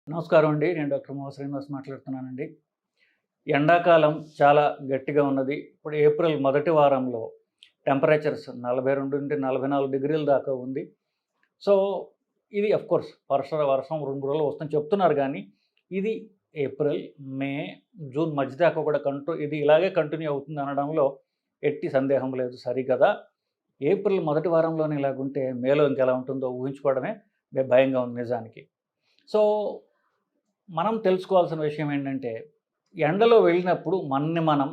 నమస్కారం అండి. నేను డాక్టర్ మోహ శ్రీనివాస్ మాట్లాడుతున్నానండి. ఎండాకాలం చాలా గట్టిగా ఉన్నది. ఇప్పుడు ఏప్రిల్ మొదటి వారంలో టెంపరేచర్స్ 42-44 డిగ్రీల దాకా ఉంది. సో, ఇది ఆఫ్‌కోర్స్ వర్షం 2, 3 రోజులు వస్తుందని చెప్తున్నారు గానీ, ఇది ఏప్రిల్, మే, జూన్ మధ్య దాకా కూడా ఇది ఇలాగే కంటిన్యూ అవుతుంది అనడంలో ఎట్టి సందేహం లేదు. సరికదా ఏప్రిల్ మొదటి వారంలోనే ఇలాగుంటే మేలో ఇంకెలా ఉంటుందో ఊహించుకోవడమే భయంగా ఉంది నిజానికి. సో, మనం తెలుసుకోవాల్సిన విషయం ఏంటంటే, ఎండలో వెళ్ళినప్పుడు మనని మనం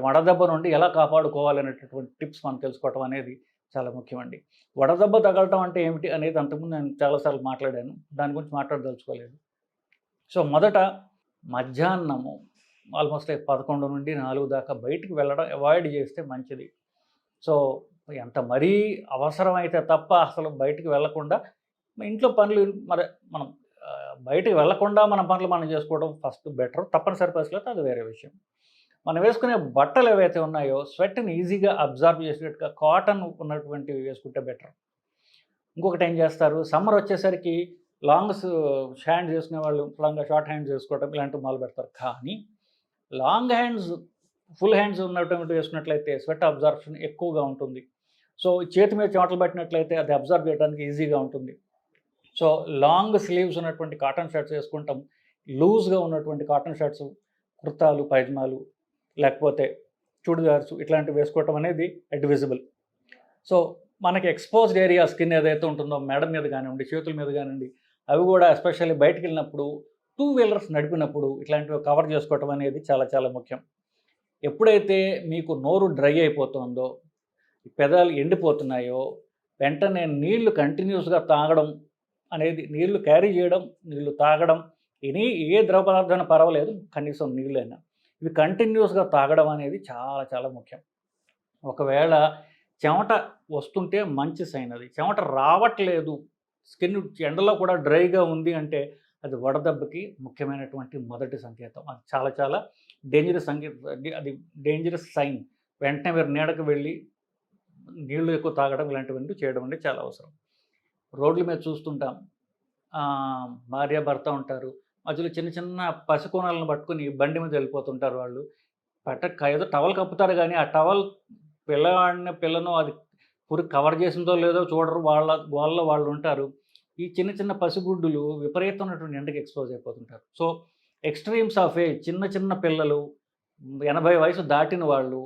వడదెబ్బ నుండి ఎలా కాపాడుకోవాలనేటటువంటి టిప్స్ మనం తెలుసుకోవటం అనేది చాలా ముఖ్యమండి. వడదెబ్బ తగలటం అంటే ఏమిటి అనేది అంతకుముందు నేను చాలా సార్లు మాట్లాడాను. దాని గురించి మాట్లాడదలుచుకోలేదు. సో, మొదట మధ్యాహ్నము ఆల్మోస్ట్ 11-4 దాకా బయటికి వెళ్ళడం అవాయిడ్ చేస్తే మంచిది. సో, ఎంత మరీ అవసరమైతే తప్ప అసలు బయటికి వెళ్ళకుండా ఇంట్లో పనులు మనం బయటికి వెళ్ళకుండా మన పనులు మనం చేసుకోవడం ఫస్ట్ బెటర్. తప్పనిసరి పరిస్థితుల్లో అది వేరే విషయం. మనం వేసుకునే బట్టలు ఏవైతే ఉన్నాయో స్వెట్‌ని ఈజీగా అబ్జార్బ్ చేసేటట్టుగా కాటన్ ఉన్నటువంటివి వేసుకుంటే బెటర్. ఇంకొకటి ఏం చేస్తారు, సమ్మర్ వచ్చేసరికి లాంగ్స్ హ్యాండ్స్ వేసుకునే వాళ్ళు షార్ట్ హ్యాండ్స్ వేసుకోవడం ఇలాంటివి మొదలుపెడతారు. కానీ లాంగ్ హ్యాండ్స్, ఫుల్ హ్యాండ్స్ ఉన్నటువంటి వేసుకున్నట్లయితే స్వెట్ అబ్జార్ప్షన్ ఎక్కువగా ఉంటుంది. సో, చేతి మీద చెమటలు పట్టినట్లయితే అది అబ్జార్బ్ చేయడానికి ఈజీగా ఉంటుంది. సో, లాంగ్ స్లీవ్స్ ఉన్నటువంటి కాటన్ షర్ట్స్ వేసుకుంటాం. లూజ్గా ఉన్నటువంటి కాటన్ షర్ట్స్, కుర్తాలు, పైజమాలు లేకపోతే చుడిదార్స్ ఇట్లాంటివి వేసుకోవటం అనేది అడ్వైజబుల్. సో, మనకి ఎక్స్‌పోజ్డ్ ఏరియా స్కిన్ ఏదైతే ఉంటుందో మెడ మీద కానివ్వండి, చేతుల మీద కానివ్వండి, అవి కూడా ఎస్పెషల్లీ బయటికి వెళ్ళినప్పుడు, 2 వీలర్స్ నడిపినప్పుడు ఇట్లాంటివి కవర్ చేసుకోవటం అనేది చాలా చాలా ముఖ్యం. ఎప్పుడైతే మీకు నోరు డ్రై అయిపోతుందో, పెదాలు ఎండిపోతున్నాయో, వెంటనే నీళ్లు కంటిన్యూస్‌గా తాగడం అనేది, నీళ్లు క్యారీ చేయడం, నీళ్లు తాగడం, ఏ ద్రవ పదార్థమైనా పర్వాలేదు, కనీసం నీళ్ళైనా ఇవి కంటిన్యూస్‌గా తాగడం అనేది చాలా చాలా ముఖ్యం. ఒకవేళ చెమట వస్తుంటే మంచి సైన్ అది. చెమట రావట్లేదు, స్కిన్ ఎండలో కూడా డ్రైగా ఉంది అంటే అది వడదెబ్బకి ముఖ్యమైనటువంటి మొదటి సంకేతం. అది చాలా చాలా డేంజరస్ అది డేంజరస్ సైన్. వెంటనే మీరు నీడకు వెళ్ళి నీళ్లు ఎక్కువ తాగడం ఇలాంటివన్నీ చేయడం అనేది చాలా అవసరం. రోడ్ల మీద చూస్తుంటాం, భార్యాభర్త ఉంటారు, మధ్యలో చిన్న చిన్న పసికోనాలను పట్టుకుని బండి మీద వెళ్ళిపోతుంటారు వాళ్ళు. ఏదో టవల్ కప్పుతారు కానీ ఆ టవల్ పిల్లను అది కవర్ చేసిందో లేదో చూడరు. వాళ్ళలో వాళ్ళు ఉంటారు. ఈ చిన్న చిన్న పసిగుడ్డులు విపరీతమైనటువంటి ఎండకి ఎక్స్‌పోజ్ అయిపోతుంటారు. సో, ఎక్స్‌ట్రీమ్స్ ఆఫ్ ఏజ్, చిన్న చిన్న పిల్లలు, 80 వయసు దాటిన వాళ్ళు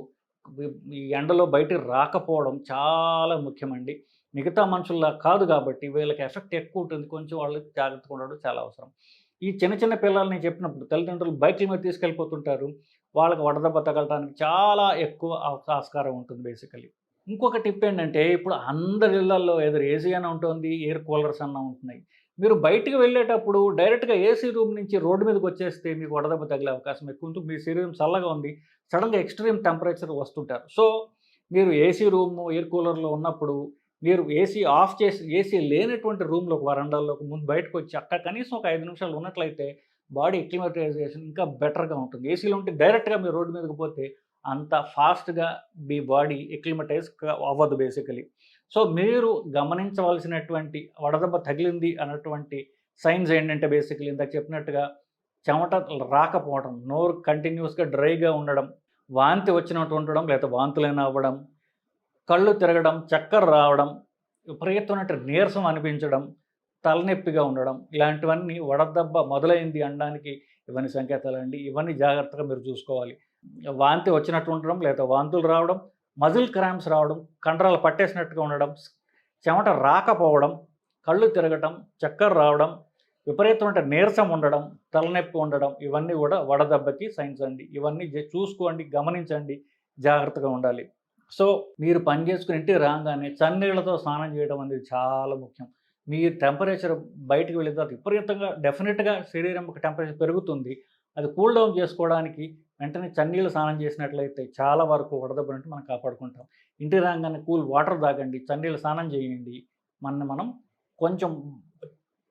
ఈ ఎండలో బయటికి రాకపోవడం చాలా ముఖ్యమండి. మిగతా మనుషుల్లా కాదు కాబట్టి వీళ్ళకి ఎఫెక్ట్ ఎక్కువ ఉంటుంది. కొంచెం వాళ్ళు జాగ్రత్తగా ఉండడం చాలా అవసరం. ఈ చిన్న చిన్న పిల్లల్ని చెప్పినప్పుడు తల్లిదండ్రులు బైకుల మీద తీసుకెళ్ళిపోతుంటారు. వాళ్ళకి వడదెబ్బ తగలటానికి చాలా ఎక్కువ ఆస్కారం ఉంటుంది బేసికల్లీ. ఇంకొక టిప్ ఏంటంటే, ఇప్పుడు అందరి ఇళ్లల్లో ఎదురు ఏసీ అన్నా ఉంటుంది, ఎయిర్ కూలర్స్ అన్నా ఉంటున్నాయి. మీరు బయటికి వెళ్ళేటప్పుడు డైరెక్ట్‌గా ఏసీ రూమ్ నుంచి రోడ్డు మీదకి వచ్చేస్తే మీకు వడదెబ్బ తగిలే అవకాశం ఎక్కువ ఉంటుంది. మీ శరీరం చల్లగా ఉంది, సడన్‌గా ఎక్స్‌ట్రీమ్ టెంపరేచర్ వస్తుంటారు. సో, మీరు ఏసీ రూము, ఎయిర్ కూలర్‌లో ఉన్నప్పుడు మీరు ఏసీ ఆఫ్ చేసి, ఏసీ లేనటువంటి రూమ్‌లోకి, వరండాల్లోకి ముందు బయటకు వచ్చి అక్కడ కనీసం ఒక 5 నిమిషాలు ఉన్నట్లయితే బాడీ అక్లిమటైజేషన్ ఇంకా బెటర్‌గా ఉంటుంది. ఏసీలో ఉంటే డైరెక్ట్‌గా మీరు రోడ్డు మీదకి పోతే అంత ఫాస్ట్‌గా మీ బాడీ అక్లిమటైజ్ అవ్వదు బేసికలీ. సో, మీరు గమనించవలసినటువంటి వడదెబ్బ తగిలింది అన్నటువంటి సైన్స్ ఏంటంటే బేసికలీ ఇందాక చెప్పినట్టుగా చెమట రాకపోవడం, నోరు కంటిన్యూస్‌గా డ్రైగా ఉండడం, వాంతి వచ్చినట్టు ఉండడం లేదా వాంతులైనా అవ్వడం, కళ్ళు తిరగడం, చక్కర రావడం, విపరీతమైన నీరసం అనిపించడం, తలనొప్పిగా ఉండడం, ఇలాంటివన్నీ వడదెబ్బ మొదలైంది అనడానికి ఇవన్నీ సంకేతాలండి. ఇవన్నీ జాగ్రత్తగా మీరు చూసుకోవాలి. వాంతి వచ్చినట్టు ఉండడం లేదా వాంతులు రావడం, మజిల్ క్రాంప్స్ రావడం, కండరాలు పట్టేసినట్టుగా ఉండడం, చెమట రాకపోవడం, కళ్ళు తిరగటం, చక్కర రావడం, విపరీతమైన నీరసం ఉండడం, తలనొప్పి ఉండడం, ఇవన్నీ కూడా వడదెబ్బకి సైన్స్ అండి. ఇవన్నీ చూసుకోండి, గమనించండి, జాగ్రత్తగా ఉండాలి. సో, మీరు పని చేసుకుని ఇంటికి రాగానే చన్నీళ్లతో స్నానం చేయడం అనేది చాలా ముఖ్యం. మీ టెంపరేచర్ బయటికి వెళ్ళిన తర్వాత విపరీతంగా డెఫినెట్‌గా శరీరం టెంపరేచర్ పెరుగుతుంది. అది కూల్ డౌన్ చేసుకోవడానికి వెంటనే చన్నీళ్ళు స్నానం చేసినట్లయితే చాలా వరకు వడదెబ్బ నుండి మనం కాపాడుకుంటాం. ఇంటికి రాగానే కూల్ వాటర్ తాగండి, చన్నీళ్ళు స్నానం చేయండి. మనం కొంచెం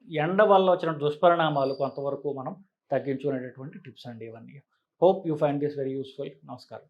ఎండ వల్ల వచ్చిన దుష్పరిణామాలు కొంతవరకు మనం తగ్గించుకునేటటువంటి టిప్స్ అండి ఇవన్నీ. Hope you find this very useful. నమస్కారం.